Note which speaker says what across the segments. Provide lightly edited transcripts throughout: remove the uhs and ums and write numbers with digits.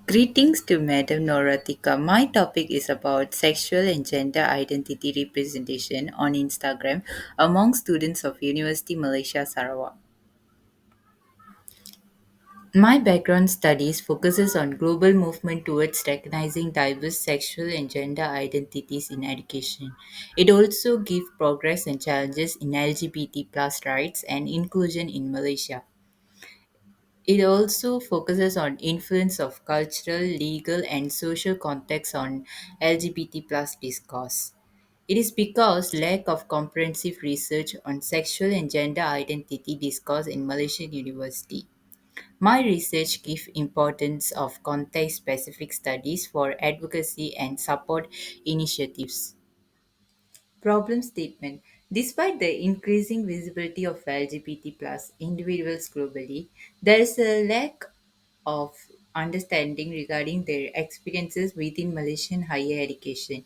Speaker 1: Greetings to Madam Noratika. My topic is about sexual and gender identity representation on Instagram among students of University Malaysia Sarawak. My background studies focuses on global movement towards recognizing diverse sexual and gender identities in education. It also gives progress and challenges in LGBT plus rights and inclusion in Malaysia. It also focuses on influence of cultural, legal, and social contexts on LGBT plus discourse. It is because lack of comprehensive research on sexual and gender identity discourse in Malaysian university. My research gives importance of context-specific studies for advocacy and support initiatives. Problem statement. Despite the increasing visibility of LGBT plus individuals globally, there is a lack of understanding regarding their experiences within Malaysian higher education.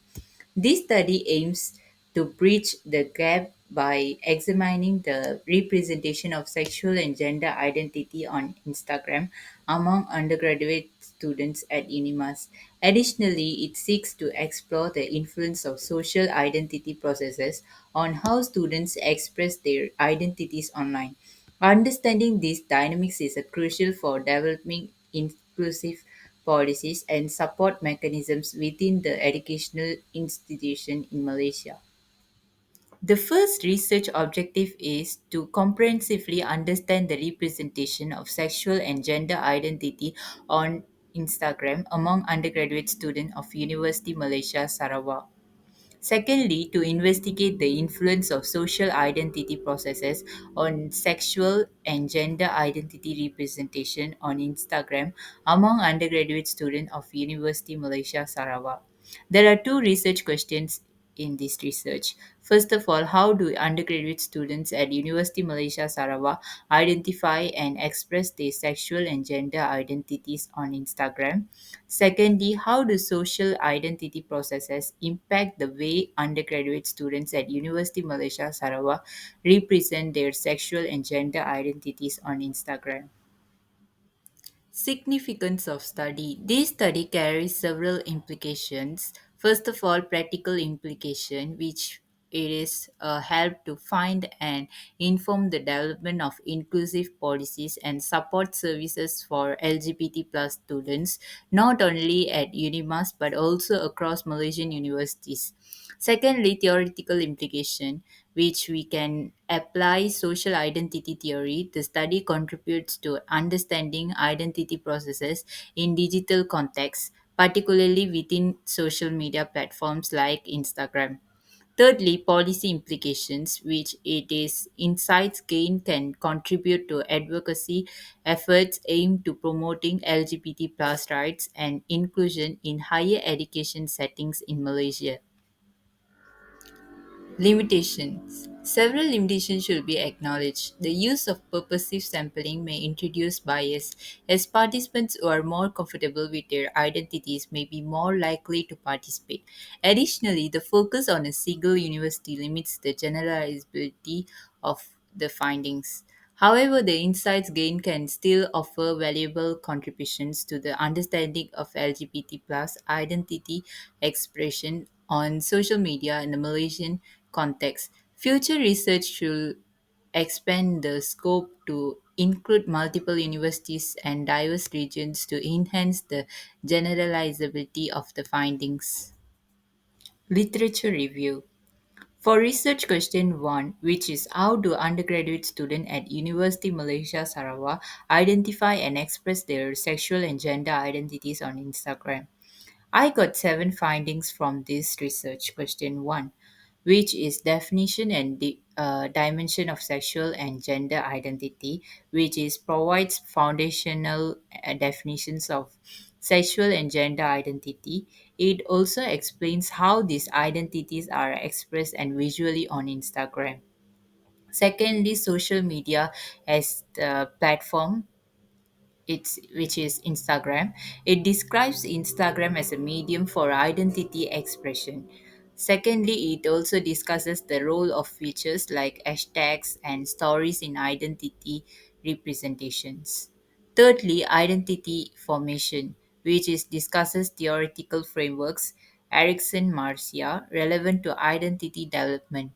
Speaker 1: This study aims to bridge the gap by examining the representation of sexual and gender identity on Instagram among undergraduate students at Unimas. Additionally, it seeks to explore the influence of social identity processes on how students express their identities online. Understanding these dynamics is crucial for developing inclusive policies and support mechanisms within the educational institution in Malaysia. The first research objective is to comprehensively understand the representation of sexual and gender identity on Instagram among undergraduate students of University Malaysia Sarawak. Secondly, to investigate the influence of social identity processes on sexual and gender identity representation on Instagram among undergraduate students of University Malaysia Sarawak. There are two research questions in this research. First of all, how do undergraduate students at University Malaysia Sarawak identify and express their sexual and gender identities on Instagram? Secondly, how do social identity processes impact the way undergraduate students at University Malaysia Sarawak represent their sexual and gender identities on Instagram? Significance of study. This study carries several implications. First of all, practical implication, which it is help to find and inform the development of inclusive policies and support services for LGBT plus students, not only at Unimas but also across Malaysian universities. Secondly, theoretical implication, which we can apply social identity theory. The study contributes to understanding identity processes in digital contexts, particularly within social media platforms like Instagram. Thirdly, policy implications, which it is insights gained can contribute to advocacy efforts aimed to promoting LGBT plus rights and inclusion in higher education settings in Malaysia. Limitations. Several limitations should be acknowledged. The use of purposive sampling may introduce bias, as participants who are more comfortable with their identities may be more likely to participate. Additionally, the focus on a single university limits the generalizability of the findings. However, the insights gained can still offer valuable contributions to the understanding of LGBT plus identity expression on social media in the Malaysian context. Future research should expand the scope to include multiple universities and diverse regions to enhance the generalizability of the findings. Literature review. For research question 1, which is how do undergraduate students at University Malaysia Sarawak identify and express their sexual and gender identities on Instagram? I got 7 findings from this research question 1, which is definition and dimension of sexual and gender identity, which is provides foundational definitions of sexual and gender identity. It also explains how these identities are expressed and visually on Instagram. Secondly, social media as the platform, it's which is Instagram. It describes Instagram as a medium for identity expression. Secondly, it also discusses the role of features like hashtags and stories in identity representations. Thirdly, identity formation, which is discusses theoretical frameworks, Erickson Marcia, relevant to identity development.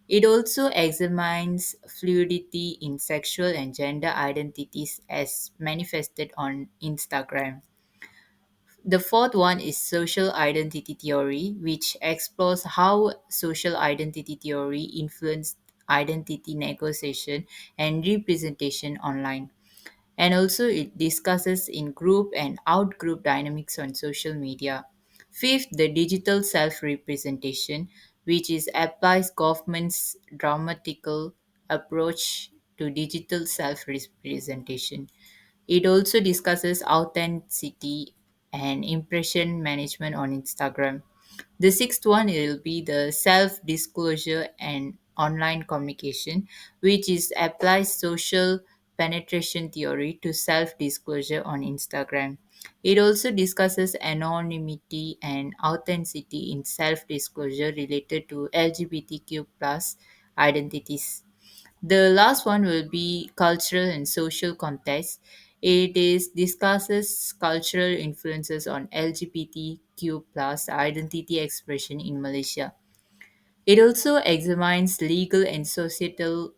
Speaker 1: It also examines fluidity in sexual and gender identities as manifested on Instagram. The fourth one is social identity theory, which explores how social identity theory influenced identity negotiation and representation online. And also, it discusses in group and out group dynamics on social media. Fifth, the digital self representation, which is applies government's dramatical approach to digital self representation. It also discusses authenticity and impression management on Instagram. The sixth one will be the self disclosure and online communication, which is applies social penetration theory to self disclosure on Instagram. It also discusses anonymity and authenticity in self disclosure related to LGBTQ plus identities. The last one will be cultural and social context. It is discusses cultural influences on LGBTQ plus identity expression in Malaysia. It also examines legal and societal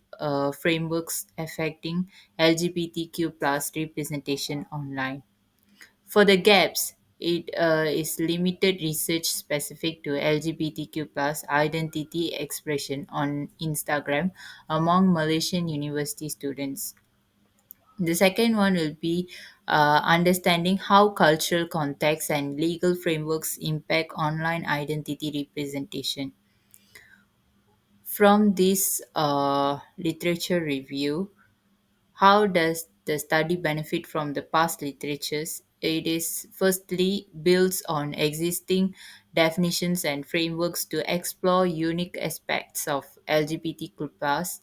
Speaker 1: frameworks affecting LGBTQ plus representation online. For the gaps, it is limited research specific to LGBTQ plus identity expression on Instagram among Malaysian university students. The second one will be understanding how cultural context and legal frameworks impact online identity representation. From this literature review, how does the study benefit from the past literatures? It is firstly builds on existing definitions and frameworks to explore unique aspects of LGBTQ plus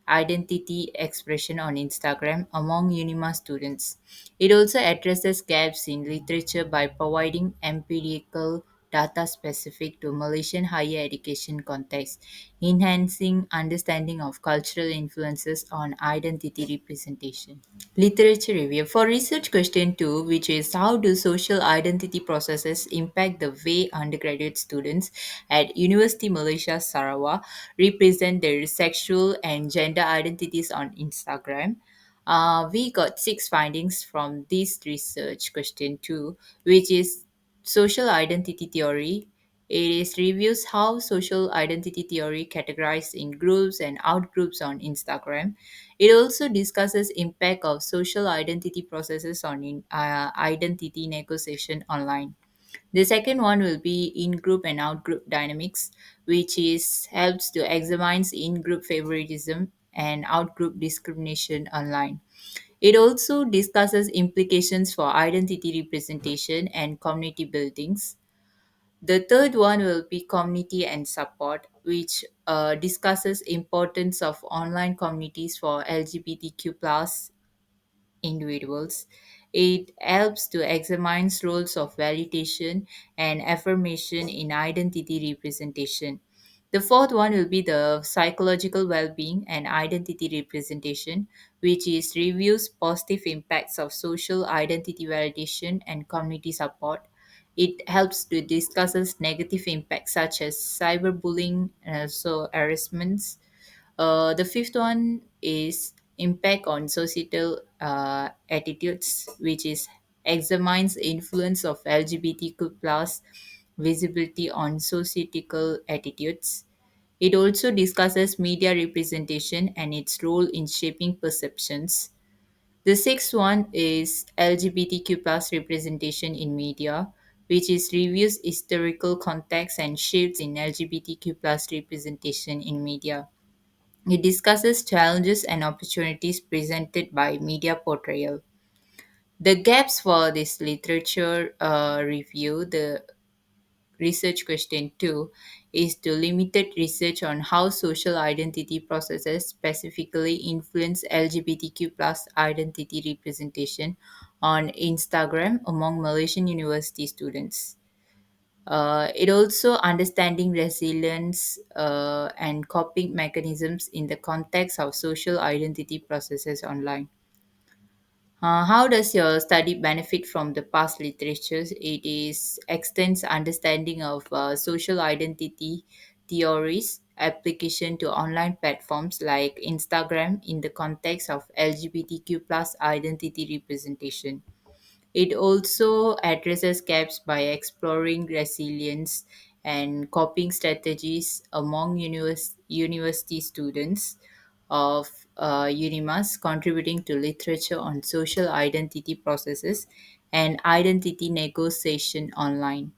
Speaker 1: identity expression on Instagram among Unimas students. It also addresses gaps in literature by providing empirical data specific to Malaysian higher education context, enhancing understanding of cultural influences on identity representation. Literature review. For research question 2, which is how do social identity processes impact the way undergraduate students at University Malaysia Sarawak represent their sexual and gender identities on Instagram? We got six findings from this research question 2, which is social identity theory. It is reviews how social identity theory categorized in groups and outgroups on Instagram. It also discusses impact of social identity processes on identity negotiation online. The second one will be in-group and out-group dynamics, which is helps to examine in-group favoritism and out-group discrimination online. It also discusses implications for identity representation and community buildings. The third one will be community and support, which discusses importance of online communities for LGBTQ plus individuals. It helps to examine roles of validation and affirmation in identity representation. The fourth one will be the psychological well-being and identity representation, which is reviews positive impacts of social identity validation and community support. It helps to discusses negative impacts such as cyberbullying and also harassments. The fifth one is impact on societal attitudes, which is examines influence of LGBTQ plus visibility on societal attitudes. It also discusses media representation and its role in shaping perceptions. The sixth one is LGBTQ plus representation in media, which is reviews historical context and shifts in LGBTQ plus representation in media. It discusses challenges and opportunities presented by media portrayal. The gaps for this literature review, the research question 2, is to limited research on how social identity processes specifically influence LGBTQ plus identity representation on Instagram among Malaysian university students. It also understanding resilience and coping mechanisms in the context of social identity processes online. How does your study benefit from the past literatures? It is extends understanding of social identity theories, application to online platforms like Instagram in the context of LGBTQ plus identity representation. It also addresses gaps by exploring resilience and coping strategies among university students of Unimas, contributing to literature on social identity processes and identity negotiation online.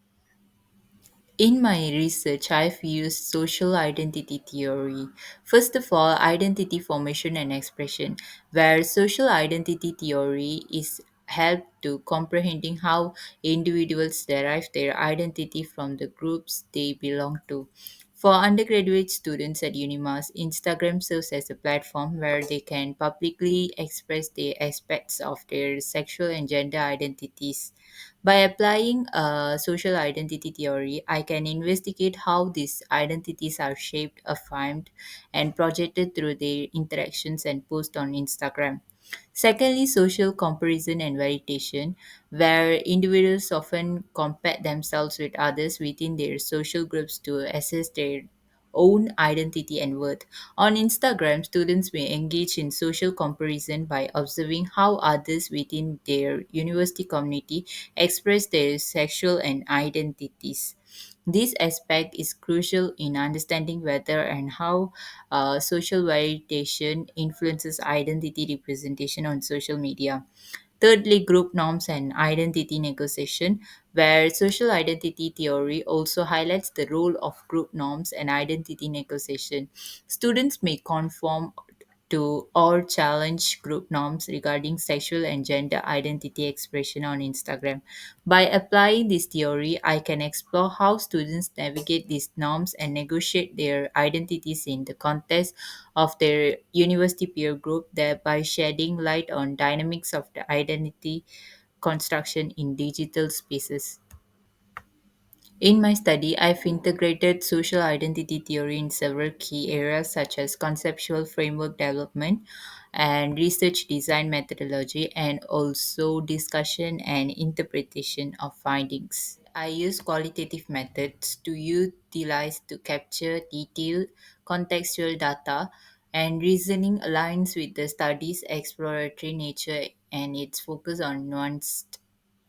Speaker 1: In my research, I've used social identity theory. First of all, identity formation and expression, where social identity theory is help to comprehending how individuals derive their identity from the groups they belong to. For undergraduate students at Unimas, Instagram serves as a platform where they can publicly express the aspects of their sexual and gender identities. By applying social identity theory, I can investigate how these identities are shaped, affirmed, and projected through their interactions and posts on Instagram. Secondly, social comparison and validation, where individuals often compare themselves with others within their social groups to assess their own identity and worth. On Instagram, students may engage in social comparison by observing how others within their university community express their sexual and identities. This aspect is crucial in understanding whether and how social validation influences identity representation on social media. Thirdly, group norms and identity negotiation, where social identity theory also highlights the role of group norms and identity negotiation. Students may conform to or challenge group norms regarding sexual and gender identity expression on Instagram. By applying this theory, I can explore how students navigate these norms and negotiate their identities in the context of their university peer group, thereby shedding light on dynamics of the identity construction in digital spaces. In my study, I've integrated social identity theory in several key areas such as conceptual framework development and research design methodology, and also discussion and interpretation of findings. I use qualitative methods to utilize to capture detailed contextual data, and reasoning aligns with the study's exploratory nature and its focus on nuanced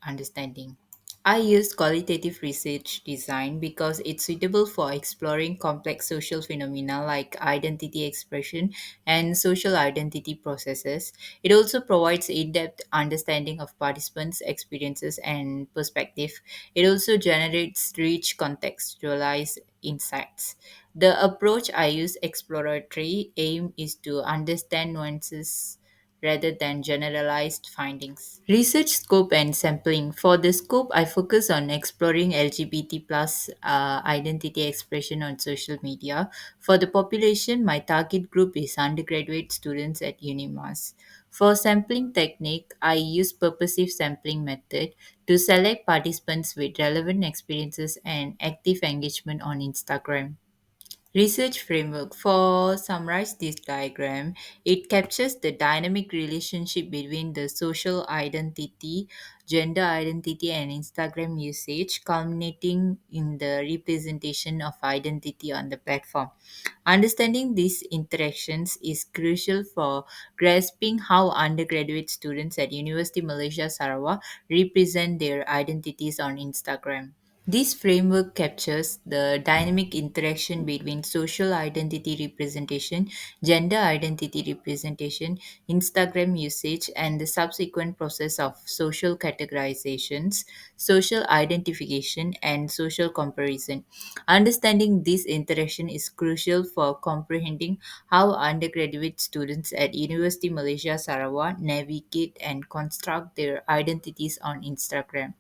Speaker 1: understanding. I use qualitative research design because it's suitable for exploring complex social phenomena like identity expression and social identity processes. It also provides in depth understanding of participants' experiences and perspective. It also generates rich contextualized insights. The approach I use exploratory aim is to understand nuances rather than generalized findings. Research scope and sampling. For the scope, I focus on exploring LGBT plus identity expression on social media. For the population, my target group is undergraduate students at Unimas. For sampling technique, I use purposive sampling method to select participants with relevant experiences and active engagement on Instagram. Research framework. For summarize this diagram, it captures the dynamic relationship between the social identity, gender identity, and Instagram usage, culminating in the representation of identity on the platform. Understanding these interactions is crucial for grasping how undergraduate students at University Malaysia Sarawak represent their identities on Instagram. This framework captures the dynamic interaction between social identity representation, gender identity representation, Instagram usage, and the subsequent process of social categorizations, social identification, and social comparison. Understanding this interaction is crucial for comprehending how undergraduate students at University Malaysia Sarawak navigate and construct their identities on Instagram.